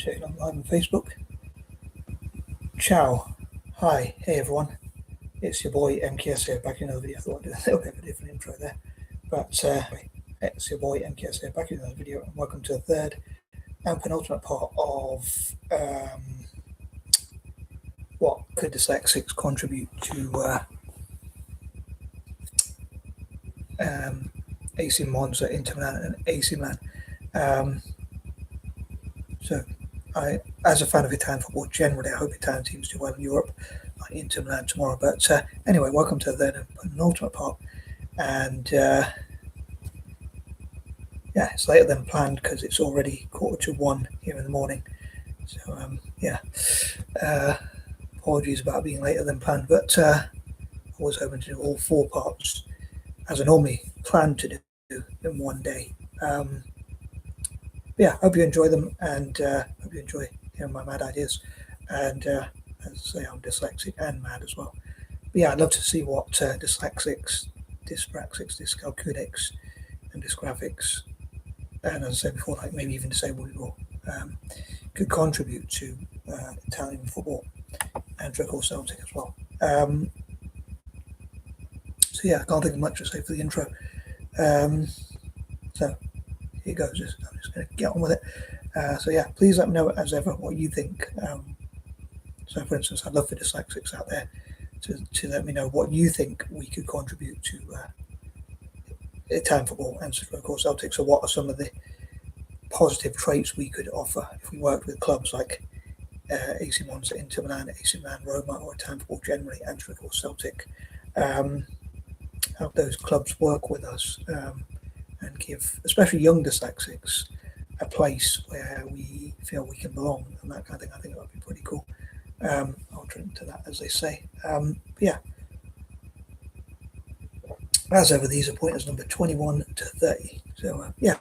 Checking on live on Facebook. Ciao. Hi. Hey everyone. It's your boy M.K.S here, back in another video. I thought I'd do a little bit of a different intro there. But it's your boy M.K.S here, back in another video, and welcome to the third and penultimate part of what could Dyslexics contribute to AC Monza, Inter Milan and AC Milan. So as a fan of Italian football generally, I hope Italian teams do well in Europe, like Inter Milan tomorrow. But anyway, welcome to the third and penultimate part. And yeah, it's later than planned because it's already 1:45 here in the morning. So yeah, apologies about being later than planned, but I was hoping to do all 4 parts as I normally plan to do in one day. Yeah, hope you enjoy them, and hope you enjoy hearing my mad ideas. And as I say, I'm dyslexic and mad as well. But yeah, I'd love to see what Dyslexics, Dyspraxics, Dyscalculics, and Dysgraphics, and as I said before, like maybe even disabled people, could contribute to Italian football and trickle Celtic as well. So yeah, I can't think of much to say for the intro. So here goes. I'm just going to get on with it. So yeah, please let me know as ever what you think. So for instance, I'd love for dyslexics out there to let me know what you think we could contribute to Italian football and of course Celtic. So what are some of the positive traits we could offer if we worked with clubs like AC Monza, Inter Milan, AC Milan, Roma, or Italian football generally, and of course Celtic. Help those clubs work with us and give, especially young dyslexics, a place where we feel we can belong and that kind of thing. I think that would be pretty cool. I'll drink to that, as they say. But yeah, as ever, these are pointers number 21 to 30. So yeah,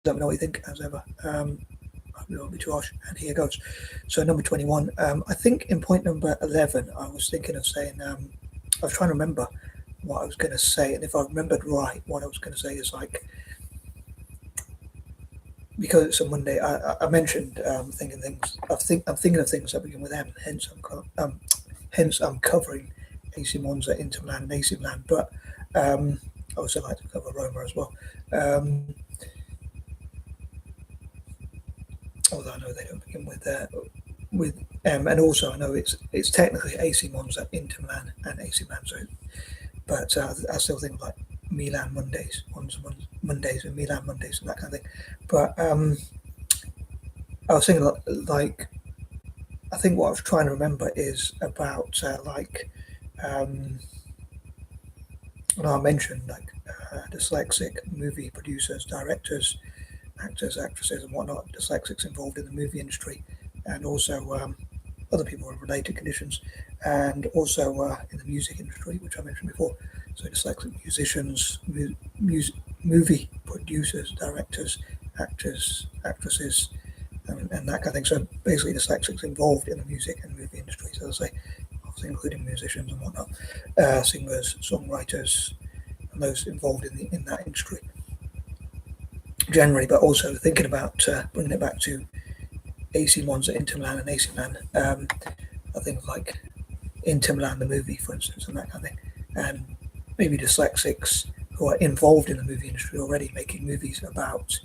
let me know what you think, as ever. I hope it won't be too harsh. And here goes. So number 21. I think in point number 11, I was thinking of saying, I was trying to remember what I was going to say, and if I remembered right, what I was going to say is like, because it's a Monday, I mentioned thinking things. I'm thinking of things that begin with M. Hence I'm covering AC Monza, Inter Milan, and AC Milan. But I also like to cover Roma as well. Although I know they don't begin with M, and also I know it's technically AC Monza, Inter Milan, and AC Milan. So, but I still think of like Milan Mondays, Mondays, and Milan Mondays, and that kind of thing. But I was thinking like, I think what I was trying to remember is about when I mentioned like dyslexic movie producers, directors, actors, actresses, and whatnot, dyslexics involved in the movie industry, and also other people with related conditions, and also in the music industry, which I mentioned before. So dyslexic musicians, movie producers, directors, actors, actresses, and that kind of thing. So basically dyslexics involved in the music and movie industry. So as I say, obviously including musicians and whatnot, singers, songwriters, and those involved in that industry generally, but also thinking about bringing it back to AC Monza, Inter Milan, and AC Milan. I think like Inter Milan, the movie, for instance, and that kind of thing, and maybe dyslexics who are involved in the movie industry already, making movies about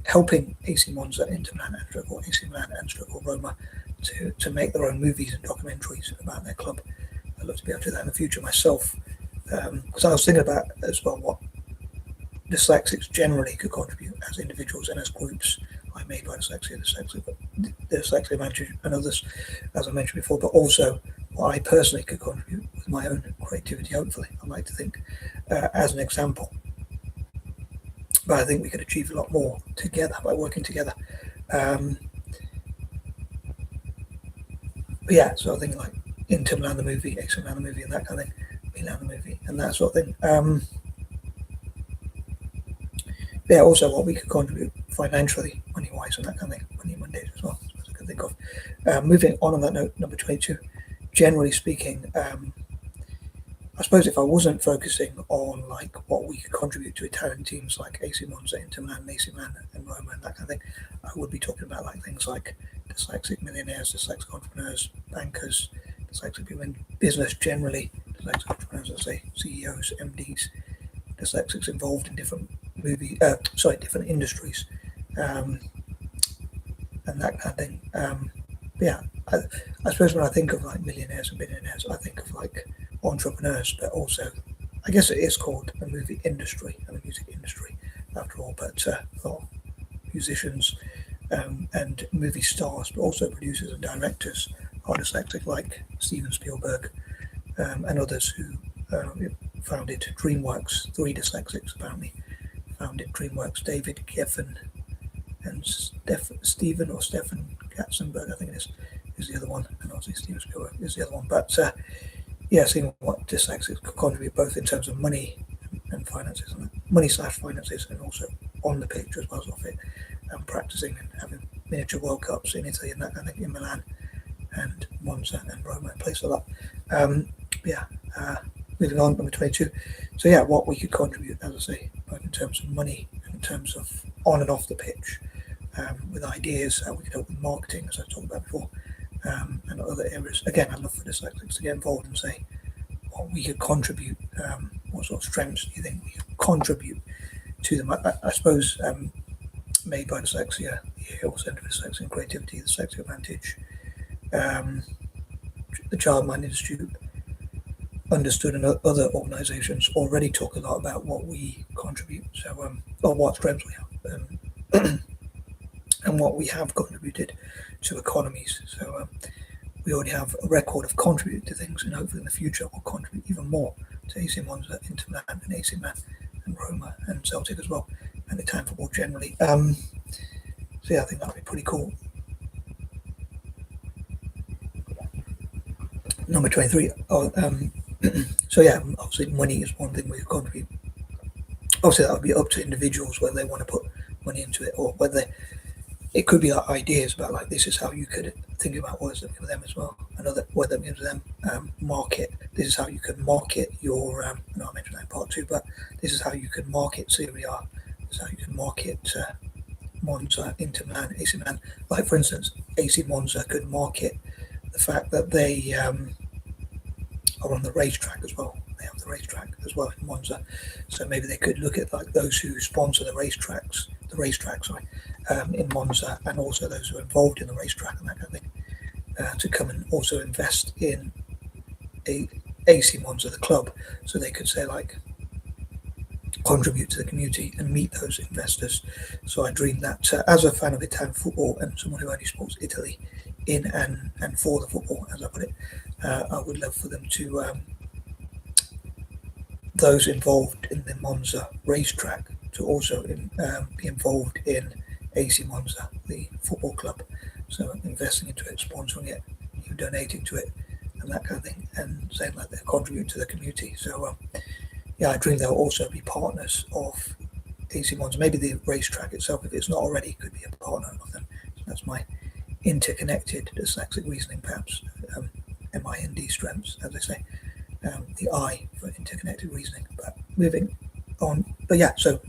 helping AC Monza, Inter Milan, and AC Milan, and Roma to make their own movies and documentaries about their club. I'd love to be able to do that in the future myself, because I was thinking about as well what dyslexics generally could contribute as individuals and as groups, like Made by Dyslexia, Dyslexia Managers and others, as I mentioned before, but also what I personally could contribute with my own creativity, hopefully, I like to think, as an example. But I think we could achieve a lot more together by working together. But yeah, so I think like Inter Milan the movie, AC Milan the movie, and that kind of thing, Milan the movie, and that sort of thing. Yeah, also what we could contribute financially, money-wise, and that kind of thing, money Mondays as well, as I can think of. Moving on that note, number 22, generally speaking, I suppose if I wasn't focusing on like what we could contribute to Italian teams like AC Monza, Inter Milan, AC Milan, and Roma, and that kind of thing, I would be talking about like things like dyslexic millionaires, dyslexic entrepreneurs, bankers, dyslexic people in business generally, dyslexic entrepreneurs, let's say CEOs, MDs, dyslexics involved in different different industries, and that kind of thing. Yeah, I suppose when I think of like millionaires and billionaires, I think of like entrepreneurs, but also, I guess it is called the movie industry and the music industry after all, but a lot of musicians and movie stars, but also producers and directors are dyslexic, like Steven Spielberg and others who founded DreamWorks. 3 dyslexics apparently founded DreamWorks: David Geffen and Stephen Katzenberg, I think it is the other one, and obviously Steven Spielberg is the other one. But yeah, seeing what dyslexics could contribute both in terms of money and finances, money/finances, and also on the pitch as well as off it, and practicing and having miniature World Cups in Italy and that kind of thing, in Milan and Monza and Roma and places like that. Moving on, number 22. So yeah, what we could contribute, as I say, both in terms of money and in terms of on and off the pitch, with ideas, how we could help with marketing, as I talked about before, and other areas. Again, I'd love for dyslexics to get involved and say what we could contribute, what sort of strengths do you think we could contribute to them. I suppose made by dyslexia, the Yale Centre for Dyslexia and Creativity, the Dyslexia Advantage, the Childmind Institute, Understood, and other organisations already talk a lot about what we contribute, so or what strengths we have, and what we have contributed to economies. So we already have a record of contributing to things, and hopefully in the future we'll contribute even more to AC Monza, Inter Milan, and AC Milan, and Roma, and Celtic as well, and Italian football generally. So yeah, I think that would be pretty cool. Number 23. So yeah, obviously money is one thing we contribute. Obviously that would be up to individuals whether they want to put money into it, or whether it could be like ideas about like, this is how you could think about words that give them as well, another word that gives them market. This is how you could market your I know I mentioned that in part 2, but this is how you could market Serie A. This is how you can market Monza, Inter Milan, AC Milan. Like for instance, AC Monza could market the fact that they are on the racetrack as well. They have the racetrack as well in Monza, so maybe they could look at like those who sponsor the racetrack, in Monza, and also those who are involved in the racetrack and that kind of thing, to come and also invest in AC Monza, the club, so they could say like contribute to the community and meet those investors. So I dream that as a fan of Italian football and someone who only supports Italy in and for the football, as I put it, I would love for them to those involved in the Monza racetrack to also be involved in AC Monza, the football club. So investing into it, sponsoring it, donating to it, and that kind of thing, and saying like they're contributing to the community. So yeah, I dream they'll also be partners of AC Monza. Maybe the racetrack itself, if it's not already, could be a partner of them. So that's my interconnected dyslexic reasoning, perhaps. MIND strengths, as they say. The I for interconnected reasoning. But moving on. But yeah, so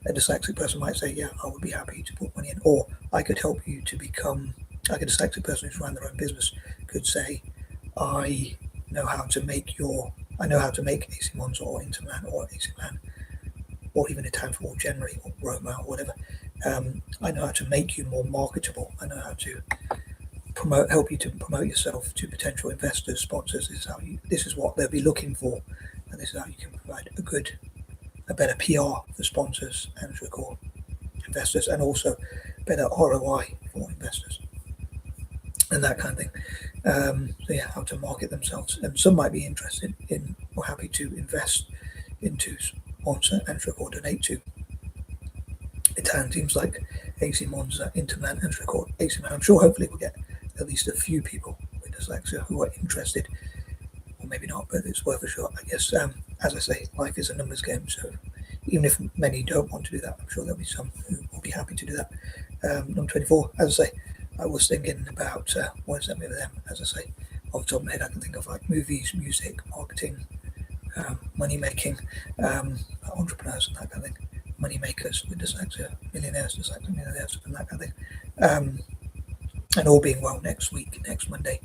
a dyslexic person might say, yeah, I would be happy to put money in, or I could help you to become, like a dyslexic person who's run their own business could say, I know how to make AC Monza or Inter Milan or AC Milan, or even Italian football generally, or Roma or whatever. I know how to make you more marketable. I know how to help you to promote yourself to potential investors, sponsors. This is what they'll be looking for, and this is how you can provide a better PR for sponsors and for investors, and also better ROI for investors, and that kind of thing. So yeah, how to market themselves, and some might be interested in or happy to invest into, sponsor, and or donate to Italian teams like AC Monza, Inter Milan, and AC Milan. I'm sure hopefully we'll get at least a few people with dyslexia who are interested, or maybe not, but it's worth a shot, I guess. As I say, life is a numbers game, so even if many don't want to do that, I'm sure there'll be some who will be happy to do that. Number 24, as I say, I was thinking about what does that mean with them. As I say, off the top of my head, I can think of like movies, music, marketing, money making, entrepreneurs and that kind of thing, money makers with dyslexia, millionaires, dyslexia millionaires, and that kind of thing. And all being well, next week, next Monday,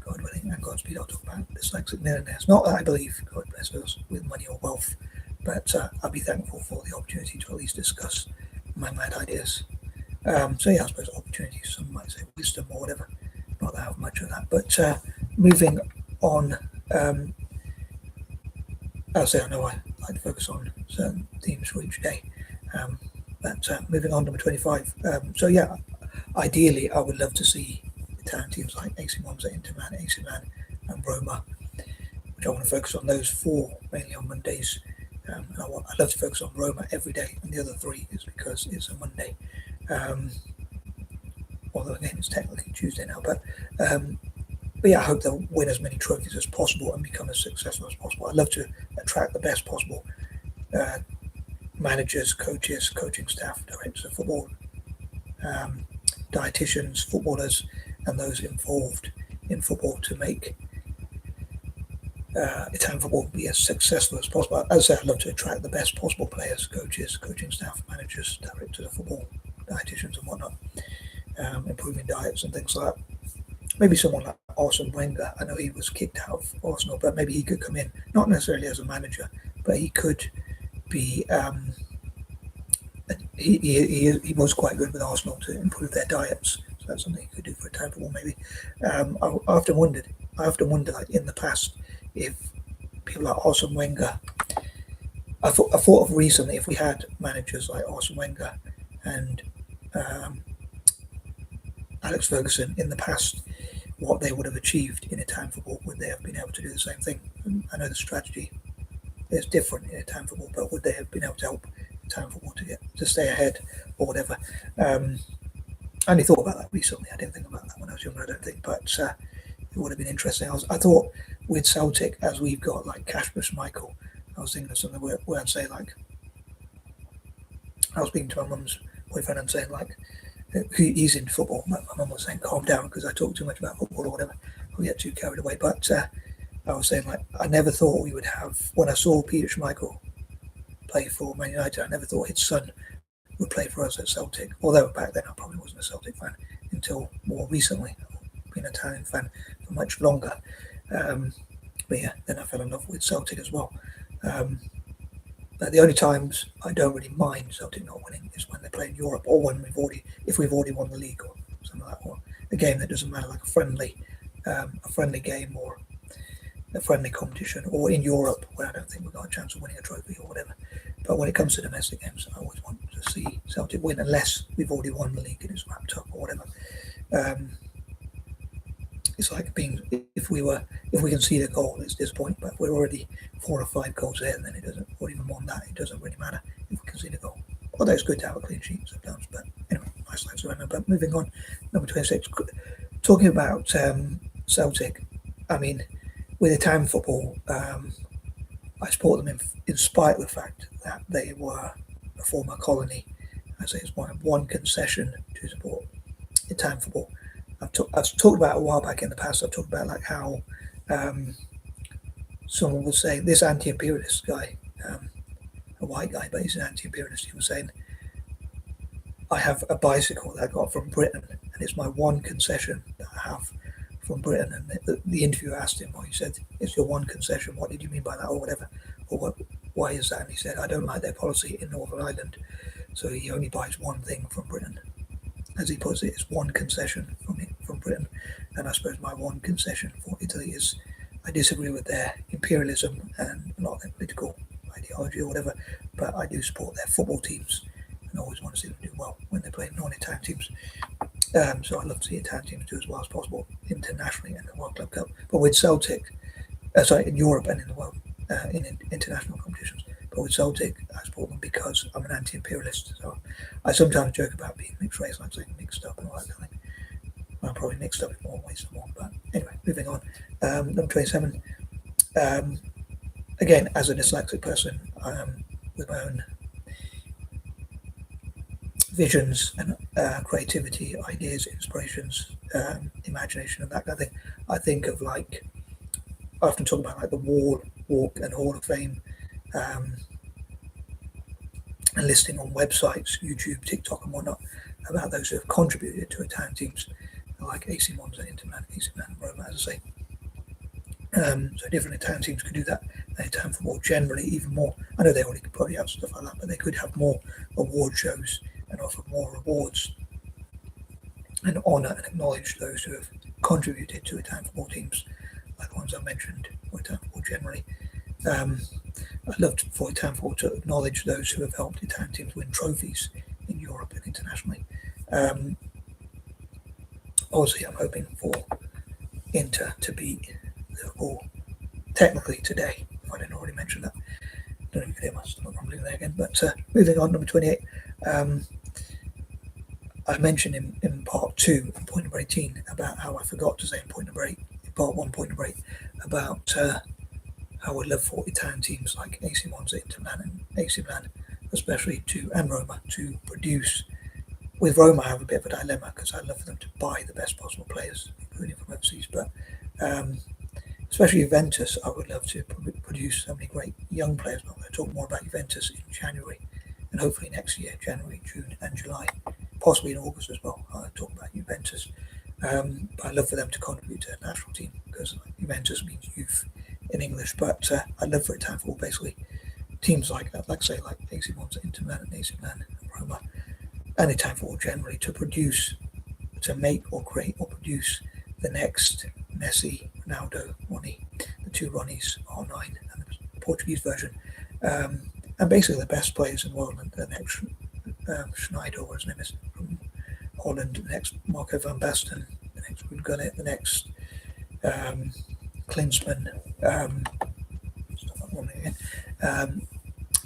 God willing, and Godspeed, I'll talk about dyslexic millionaires. Not that I believe, God bless us, with money or wealth, but I'll be thankful for the opportunity to at least discuss my mad ideas. So yeah, I suppose opportunities, some might say wisdom or whatever. Not that I have much of that, but moving on. I'll say I know I like to focus on certain themes for each day. But moving on, number 25. So yeah, ideally, I would love to see Italian teams like AC Monza, Inter Milan, AC Milan, and Roma, which I want to focus on those four mainly on Mondays. And I'd love to focus on Roma every day, and the other three is because it's a Monday. Although again, it's technically Tuesday now, but yeah, I hope they'll win as many trophies as possible and become as successful as possible. I'd love to attract the best possible managers, coaches, coaching staff, directors of football, dietitians, footballers, and those involved in football to make Italian football be as successful as possible. As I say, I'd love to attract the best possible players, coaches, coaching staff, managers, directors of football, dietitians, and whatnot, improving diets and things like that. Maybe someone like Arsene Wenger. I know he was kicked out of Arsenal, but maybe he could come in, not necessarily as a manager, but he could be. He was quite good with Arsenal to improve their diets, so that's something he could do for Italian football. Maybe. I often wondered, like in the past, if people like Arsene Wenger. I thought of recently if we had managers like Arsene Wenger and Alex Ferguson in the past, what they would have achieved in Italian football. Would they have been able to do the same thing? I know the strategy is different in Italian football, but would they have been able to help Italian football to stay ahead or whatever? I only thought about that recently. I didn't think about that when I was younger, I don't think, but it would have been interesting. I thought with Celtic, as we've got like Kasper Schmeichel, I was thinking of something where I'd say like, I was speaking to my mum's boyfriend and saying like, he's in football. My mum was saying, calm down, because I talk too much about football or whatever. We get too carried away. But I was saying, like, I never thought we would have, when I saw Peter Schmeichel play for Man United, I never thought his son would play for us at Celtic. Although back then I probably wasn't a Celtic fan until more recently. I've been an Italian fan for much longer. But yeah, then I fell in love with Celtic as well. But the only times I don't really mind Celtic not winning is when they play in Europe, or when if we've already won the league or something like that, or a game that doesn't matter, like a friendly game or a friendly competition, or in Europe where I don't think we've got a chance of winning a trophy or whatever. But when it comes to domestic games, I always want to see Celtic win, unless we've already won the league and it's wrapped up or whatever. It's like if we can see the goal, it's disappointing. But if we're already 4 or 5 goals ahead, then it doesn't, or even more than that, it doesn't really matter if we can see the goal. Although it's good to have a clean sheet sometimes. But anyway, nice lives around. But moving on, number 26, talking about Celtic. I mean, with Italian football, I support them in spite of the fact that they were a former colony. I say it's one concession to support Italian football. I've talked about a while back in the past. I've talked about like how someone would say, this anti-imperialist guy, a white guy, but he's an anti-imperialist. He was saying, I have a bicycle that I got from Britain, and it's my one concession that I have from Britain. And the interviewer asked him, he said, it's your one concession. What did you mean by that, or whatever? Or why is that? And he said, I don't like their policy in Northern Ireland, so he only buys one thing from Britain. As he puts it, it's one concession from Britain. And I suppose my one concession for Italy is I disagree with their imperialism and a lot of their political ideology or whatever, but I do support their football teams and always want to see them do well when they play non-Italian teams. So I'd love to see Italian teams do as well as possible internationally in the World Club Cup. But with Celtic, in Europe and in the world, in international competitions. But with Celtic, I support them because I'm an anti-imperialist. So I sometimes joke about being mixed race, like saying mixed up and all that kind of thing. I'm probably mixed up in more ways than one. But anyway, moving on. Number 27. Again, as a dyslexic person, with my own visions and creativity, ideas, inspirations, imagination, and that kind of thing, I think of I often talk about like the wall Walk and Hall of Fame, and listing on websites, YouTube, TikTok, and whatnot, about those who have contributed to Italian teams like AC Monza, Inter Milan, AC Milan, Roma, as I say. So different Italian teams could do that. And Italian football generally even more. I know they already could probably have stuff like that, but they could have more award shows and offer more rewards and honour and acknowledge those who have contributed to Italian football teams, like the ones I mentioned, or Italian football generally. I'd love for Italian football to acknowledge those who have helped Italian teams win trophies in Europe and internationally. Obviously, I'm hoping for Inter to beat Liverpool technically today, if I didn't already mention that. Don't even hear my stomach rumbling there again. But moving on, number 28. I mentioned in part 2, in point number 18, about how I forgot to say in point number 8, in part 1, point number 8, about how I would love for Italian teams like AC Monza, Inter Milan, and AC Milan, especially and Roma, to produce. With Roma, I have a bit of a dilemma because I'd love for them to buy the best possible players, including from overseas. But especially Juventus, I would love to produce so many great young players. But I'm going to talk more about Juventus in January, and hopefully next year, January, June, and July, possibly in August as well. I'll talk about Juventus. But I'd love for them to contribute to the national team, because Juventus means youth in English. But I'd love for Italian football, basically teams like that, like AC Monza, Inter Milan, AC Milan, and Roma, and Italian football generally, to make or create or produce the next Messi, Ronaldo, Ronnie, the two Ronnies, R9, and the Portuguese version, and basically the best players in the world. And the next Schneider, or his name is, from Holland, the next Marco van Basten, the next Ruud Gullit, the next Klinsmann,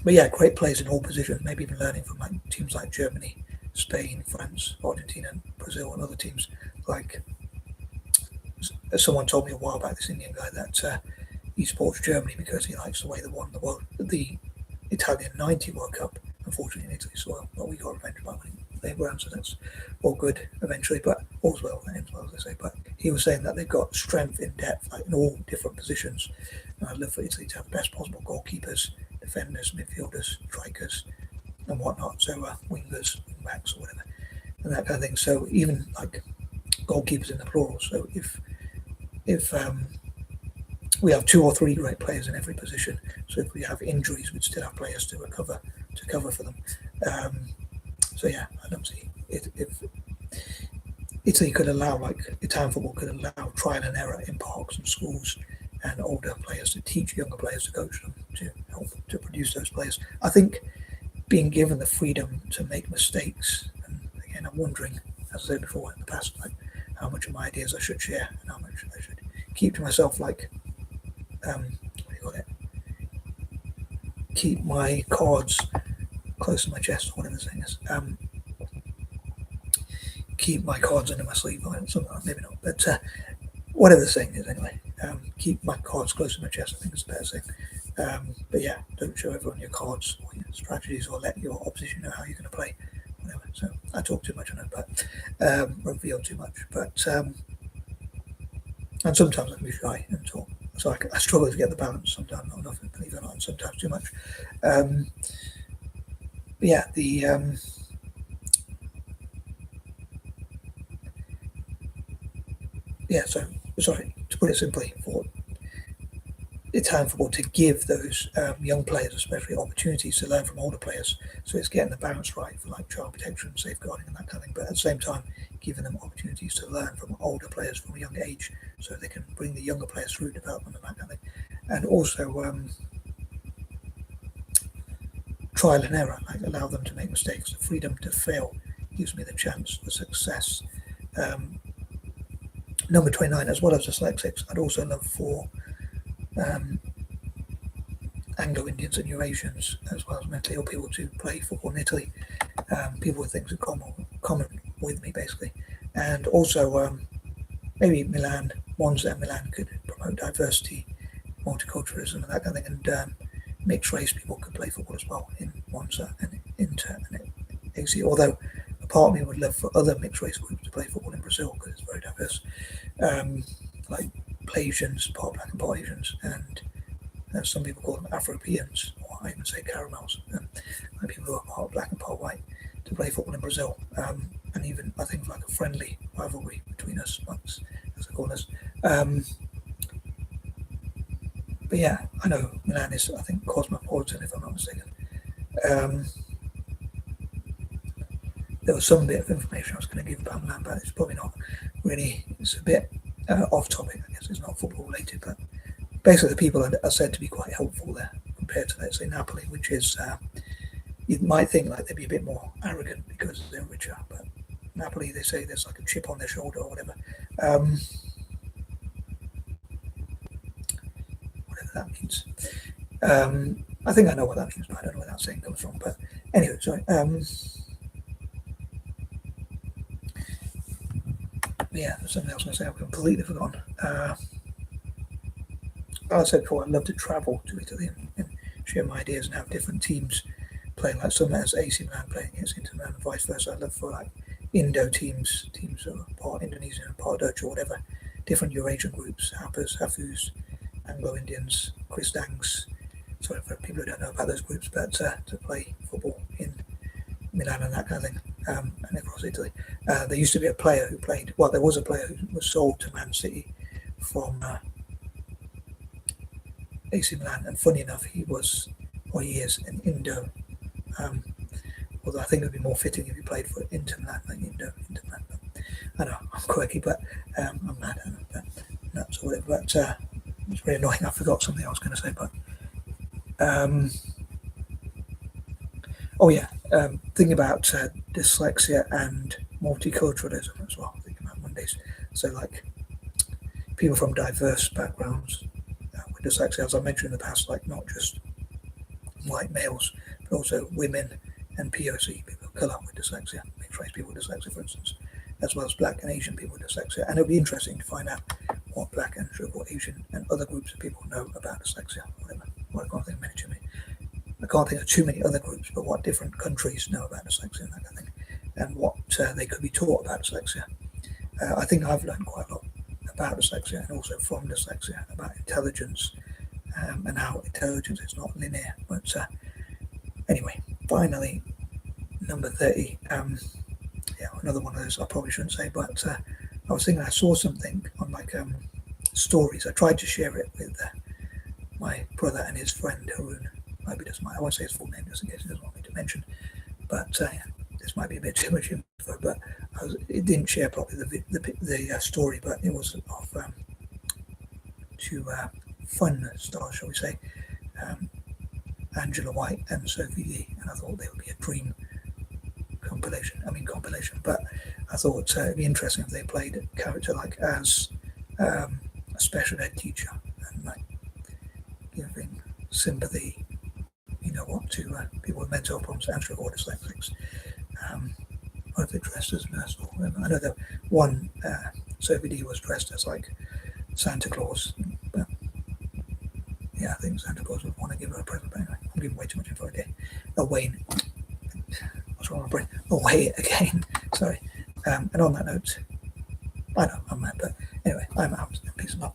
but yeah, great players in all positions, maybe even learning from like teams like Germany, Spain, France, Argentina, Brazil, and other teams. Like someone told me a while back, this Indian guy, that he supports Germany because he likes the way they won the Italian '90 World Cup. Unfortunately, in Italy, so we got revenge by winning. They were, so that's all good eventually, but all's well that ends well, as they say. But he was saying that they've got strength in depth, like in all different positions. And I'd love for Italy to have the best possible goalkeepers, defenders, midfielders, strikers, and whatnot. So wingers, wingbacks, or whatever, and that kind of thing. So even like goalkeepers in the plural. So if we have 2 or 3 great players in every position, so if we have injuries, we'd still have players to cover for them. So yeah, I'd love to see if Italy could allow, like Italian football could allow trial and error in parks and schools, and older players to teach younger players, to coach them, to help to produce those players. I think being given the freedom to make mistakes, and again, I'm wondering, as I said before in the past, like how much of my ideas I should share and how much I should keep to myself, like what do you call it? Keep my cards close to my chest, whatever the saying is. Keep my cards under my sleeve, or something like that, maybe not, but whatever the saying is, anyway. Keep my cards close to my chest, I think is the better saying. But yeah, don't show everyone your cards or your strategies, or let your opposition know how you're going to play, whatever. So I talk too much, I know, but reveal too much. But and sometimes I can be shy and talk, so I struggle to get the balance. Sometimes not enough, believe it or not, and sometimes too much. Yeah, so sorry, to put it simply, for Italian football to give those young players, especially, opportunities to learn from older players. So it's getting the balance right for like child protection, safeguarding, and that kind of thing. But at the same time, giving them opportunities to learn from older players from a young age, so they can bring the younger players through development and that kind of thing. And also trial and error, like allow them to make mistakes. The freedom to fail gives me the chance for success. Number 29, as well as Dyslexics, I'd also love for Anglo-Indians and Eurasians, as well as mentally ill people, to play football in Italy. People with things in common with me, basically. And also maybe Monza and Milan could promote diversity, multiculturalism, and that kind of thing. And mixed race people could play football as well in Monza and Inter and AC. Although a part of me would love for other mixed race groups to play football in Brazil, because it's very diverse. Like Asians, part black and part Asians, and Some people call them Afropeans, or I even say caramels. Like people who are part black and part white to play football in Brazil, and even I think like a friendly rivalry between us monks, as they call us. But yeah, I know Milan is, I think, cosmopolitan, if I'm not mistaken. There was some bit of information I was going to give about Milan, but it's probably not really. It's a bit off topic, I guess. It's not football related, but basically the people are said to be quite helpful there compared to, let's say, Napoli, which is, you might think like they'd be a bit more arrogant because they're richer, but Napoli, they say there's like a chip on their shoulder or whatever. Whatever that means. I think I know what that means, but I don't know where that saying comes from. But anyway, sorry. Yeah, there's something else I was going to say. I've completely forgotten. Like I said before, I'd love to travel to Italy and share my ideas and have different teams playing, like some as AC Milan playing against Inter Milan and vice versa. I'd love for like Indo teams who are part Indonesian and part Dutch or whatever, different Eurasian groups, Hapas, Hafus, Anglo-Indians, Kristangs, sorry for people who don't know about those groups, but to play football in Milan and that kind of thing, and across Italy. There used to be a player who played, well, there was a player who was sold to Man City from AC Milan, and funny enough, he is an Indo. Although I think it would be more fitting if he played for Inter Milan than Indo Milan. I know I'm quirky, but I'm mad. I know, but nuts or whatever. But it's really annoying. I forgot something I was going to say. But thinking about dyslexia and multiculturalism as well. Thinking about Mondays. So like people from diverse backgrounds with dyslexia, as I mentioned in the past, like not just white males, but also women and POC, people of colour with dyslexia, mixed race people with dyslexia, for instance, as well as black and Asian people with dyslexia. And it'll be interesting to find out what black and Asian and other groups of people know about dyslexia, whatever. Well, I can't think of many too many. I can't think of too many other groups, but what different countries know about dyslexia and that kind of thing, and what they could be taught about dyslexia. I think I've learned quite a lot about dyslexia and also from dyslexia about intelligence and how intelligence is not linear. But anyway, finally, number 30. Another one of those I probably shouldn't say, but I was thinking I saw something on like stories. I tried to share it with my brother and his friend Haroon. Maybe doesn't mind. I won't say his full name just in case he doesn't want me to mention. But this might be a bit too much info. But it didn't share properly the story, but it was of two fun stars, shall we say, Angela White and Sophie Lee, and I thought they would be a dream compilation. But I thought it'd be interesting if they played a character like as a special ed teacher and like giving sympathy, to people with mental problems, and or dyslexics. Or if they dressed as a nurse or whatever. I know that one Sophie Lee was dressed as like Santa Claus, but yeah, I think Santa Claus would want to give her a present. But anyway, I'm giving way too much info again. Wayne. What's wrong with my brain? Away again. Sorry. And on that note, I know I'm mad, but anyway, I'm out. Peace and love.